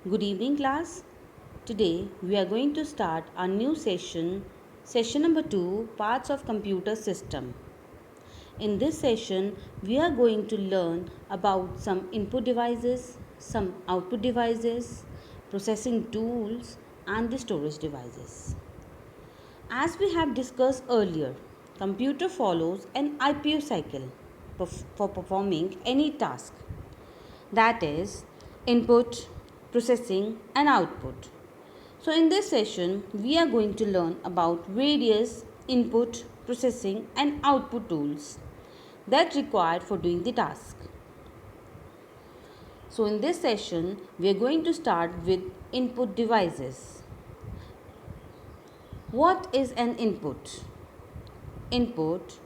Good evening, class. Today we are going to start our new session number 2, parts of computer system. In this session, we are going to learn about some input devices, some output devices, processing tools, and the storage devices. As we have discussed earlier, computer follows an IPO cycle for performing any task, that is input, processing and output. So in this session we are going to learn about various input, processing and output tools that required for doing the task. So in this session we are going to start with input devices. What is an input? Input,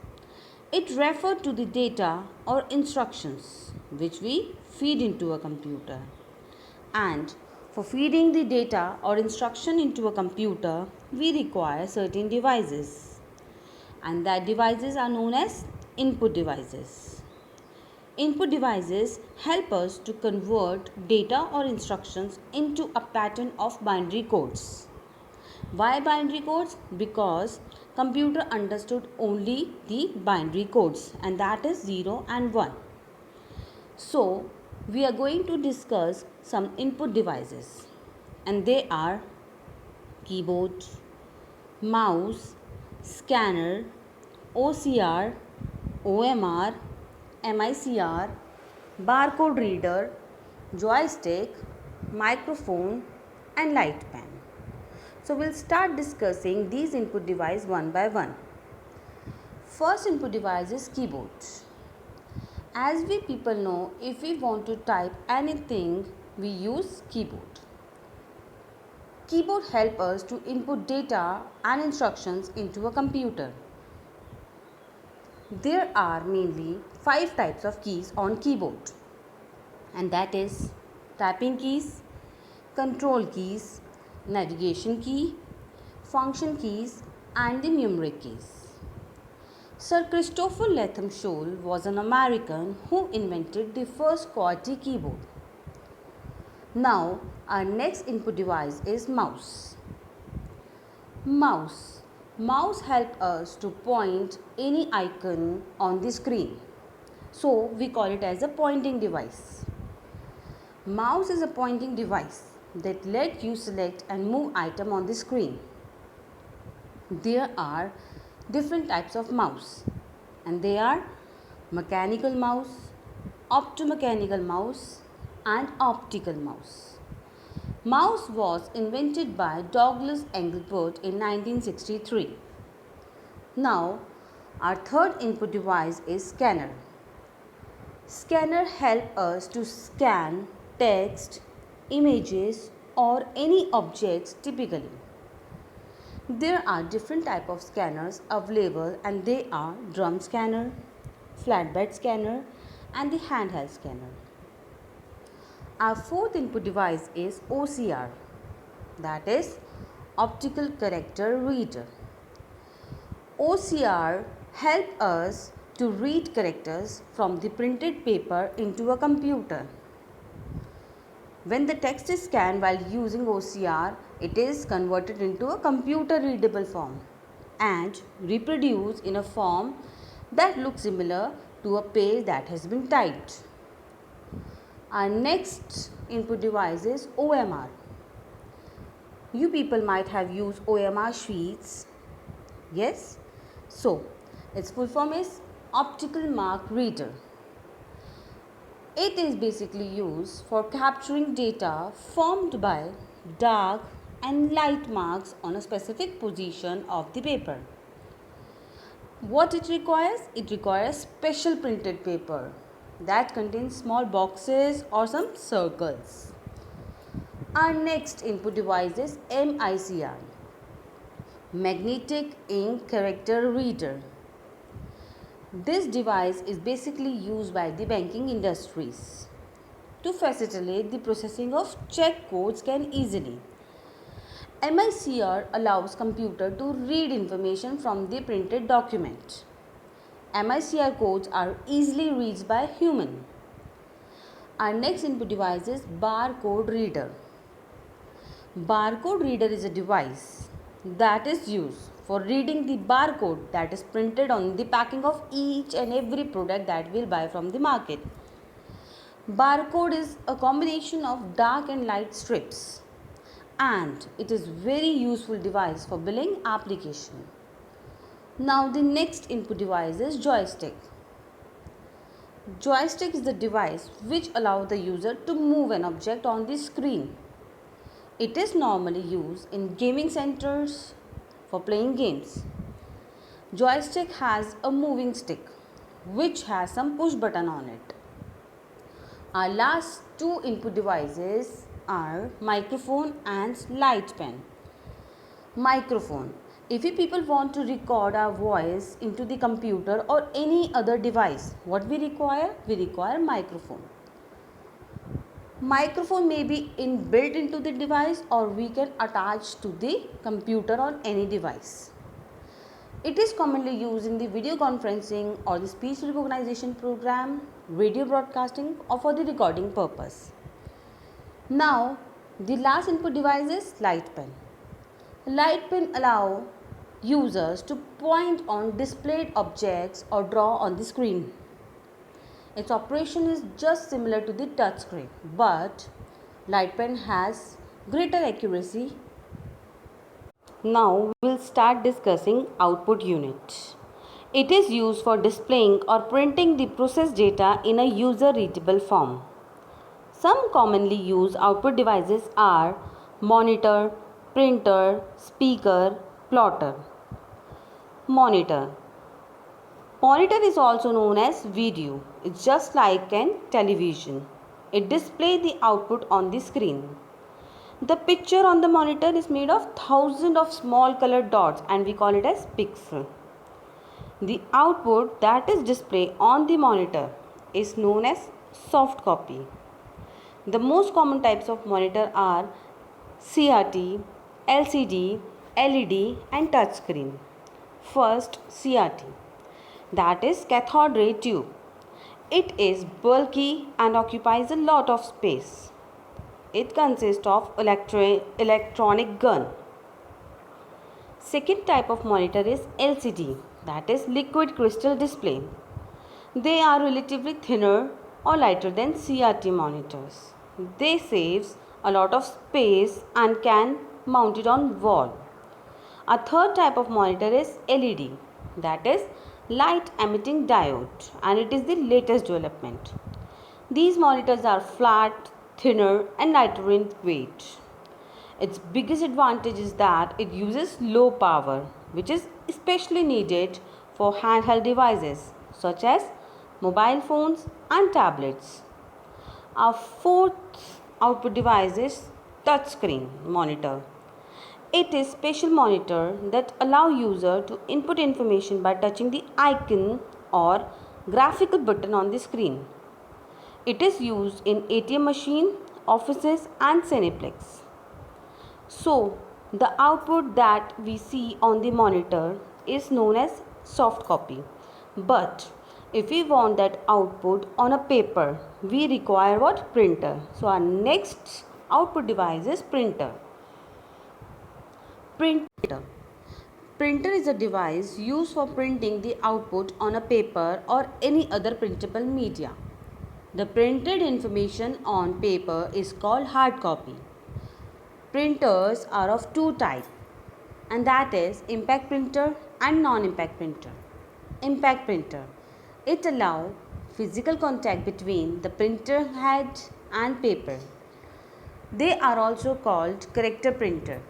it refers to the data or instructions which we feed into a computer. And for feeding the data or instruction into a computer, we require certain devices. And that devices are known as input devices. Input devices help us to convert data or instructions into a pattern of binary codes. Why binary codes? Because computer understood only the binary codes, and that is 0 and 1. So, we are going to discuss some input devices, and they are keyboard, mouse, scanner, OCR, OMR, MICR, barcode reader, joystick, microphone, and light pen. So, we'll start discussing these input devices one by one. First input device is keyboard. As we people know, if we want to type anything, we use keyboard. Keyboard help us to input data and instructions into a computer. There are mainly 5 types of keys on keyboard, and that is typing keys, control keys, navigation key, function keys and the numeric keys. Sir Christopher Latham Scholl was an American who invented the first QWERTY keyboard. Now, our next input device is mouse. Mouse. Mouse helps us to point any icon on the screen. So, we call it as a pointing device. Mouse is a pointing device that lets you select and move item on the screen. There are different types of mouse, and they are mechanical mouse, optomechanical mouse and optical mouse. Mouse was invented by Douglas Engelbart in 1963. Now, our third input device is scanner. Scanner help us to scan text, images or any objects typically. There are different type of scanners available, and they are drum scanner, flatbed scanner and the handheld scanner. Our fourth input device is OCR, that is optical character reader. OCR help us to read characters from the printed paper into a computer. When the text is scanned while using OCR, it is converted into a computer readable form and reproduced in a form that looks similar to a page that has been typed. Our next input device is OMR. You people might have used OMR sheets. Yes? So, its full form is optical mark reader. It is basically used for capturing data formed by dark and light marks on a specific position of the paper. What it requires? It requires special printed paper that contains small boxes or some circles. Our next input device is MICR, Magnetic Ink Character Reader. This device is basically used by the banking industries to facilitate the processing of check codes can easily. MICR allows computer to read information from the printed document. MICR codes are easily read by human. Our next input device is barcode reader. Barcode reader is a device that is used for reading the barcode that is printed on the packing of each and every product that we'll buy from the market. Barcode is a combination of dark and light strips, and it is very useful device for billing application. Now the next input device is joystick. Joystick is the device which allows the user to move an object on the screen. It is normally used in gaming centers for playing games. Joystick has a moving stick which has some push button on it. Our last two input devices are microphone and light pen. Microphone. If you people want to record our voice into the computer or any other device, what we require? We require microphone. Microphone may be inbuilt into the device or we can attach to the computer or any device. It is commonly used in the video conferencing or the speech recognition program, radio broadcasting or for the recording purpose. Now, the last input device is light pen. Light pen allow users to point on displayed objects or draw on the screen. Its operation is just similar to the touch screen, but light pen has greater accuracy. Now we'll start discussing output unit. It is used for displaying or printing the processed data in a user readable form. Some commonly used output devices are monitor, printer, speaker, plotter. Monitor. Monitor is also known as video. It's just like an television. It displays the output on the screen. The picture on the monitor is made of thousands of small colored dots and we call it as pixel. The output that is displayed on the monitor is known as soft copy. The most common types of monitor are CRT, LCD, LED and touchscreen. First, CRT, that is cathode ray tube. It is bulky and occupies a lot of space. It consists of electronic gun. Second type of monitor is LCD, that is liquid crystal display. They are relatively thinner or lighter than CRT monitors. They saves a lot of space and can mount it on wall. A third type of monitor is LED, that is light emitting diode, and it is the latest development. These monitors are flat, thinner and lighter in weight. Its biggest advantage is that it uses low power, which is especially needed for handheld devices such as mobile phones and tablets. Our fourth output device is touchscreen monitor. It is special monitor that allow user to input information by touching the icon or graphical button on the screen. It is used in ATM machine, offices and Cineplex. So, the output that we see on the monitor is known as soft copy. But if we want that output on a paper, we require what? Printer. So, our next output device is printer. Printer. Printer is a device used for printing the output on a paper or any other printable media. The printed information on paper is called hard copy. Printers are of two types, and that is impact printer and non-impact printer. Impact printer. It allows physical contact between the printer head and paper. They are also called character printer.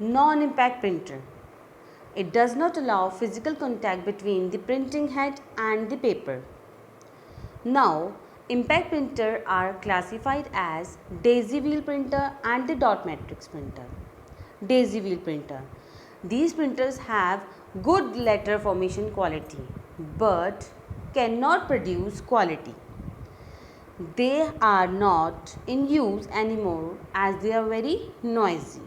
Non-impact printer. It does not allow physical contact between the printing head and the paper. Now, impact printer are classified as daisy wheel printer and the dot matrix printer. Daisy wheel printer. These printers have good letter formation quality but cannot produce quality. They are not in use anymore as they are very noisy.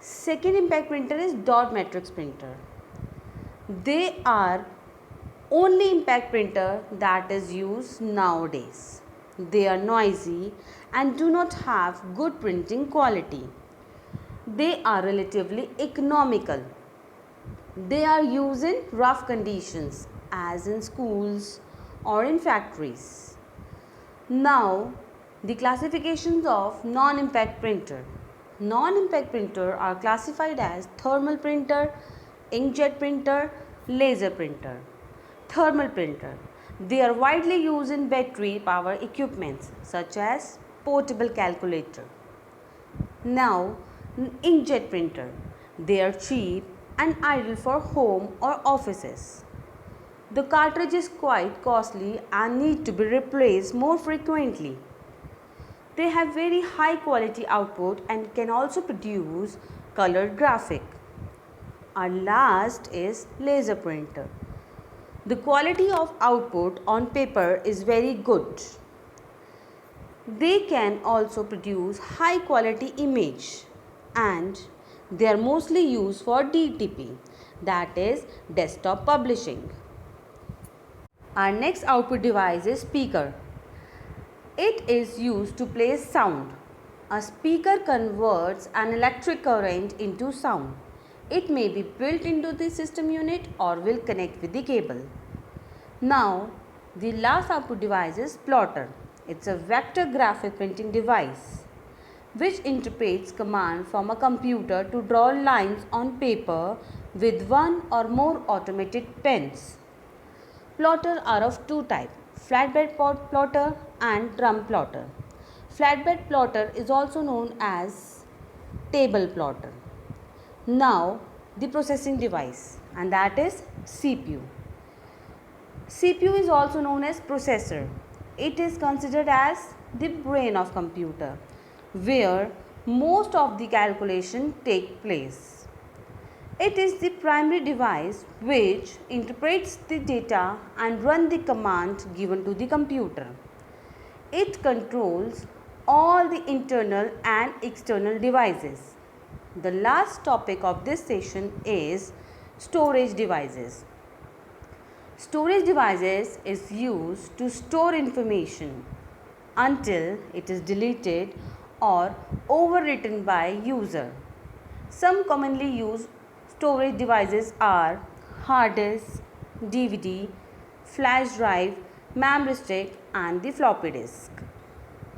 Second impact printer is dot matrix printer. They are only impact printer that is used nowadays. They are noisy and do not have good printing quality. They are relatively economical. They are used in rough conditions as in schools or in factories. Now, the classifications of non-impact printer. Non-impact printer are classified as thermal printer, inkjet printer, laser printer. Thermal printer. They are widely used in battery power equipments such as portable calculator. Now, inkjet printer. They are cheap and ideal for home or offices. The cartridge is quite costly and need to be replaced more frequently. They have very high quality output and can also produce colored graphic. Our last is laser printer. The quality of output on paper is very good. They can also produce high quality image and they are mostly used for DTP, that is desktop publishing. Our next output device is speaker. It is used to play sound. A speaker converts an electric current into sound. It may be built into the system unit or will connect with the cable. Now, the last output device is plotter. It's a vector graphic printing device which interprets command from a computer to draw lines on paper with one or more automated pens. Plotter are of two types, flatbed plotter and drum plotter. Flatbed plotter is also known as table plotter. Now, the processing device, and that is CPU. CPU is also known as processor. It is considered as the brain of computer where most of the calculation take place. It is the primary device which interprets the data and run the command given to the computer. It controls all the internal and external devices. The last topic of this session is storage devices. Storage devices is used to store information until it is deleted or overwritten by user. Some commonly used storage devices are hard disk, DVD, flash drive, memory stick and the floppy disk.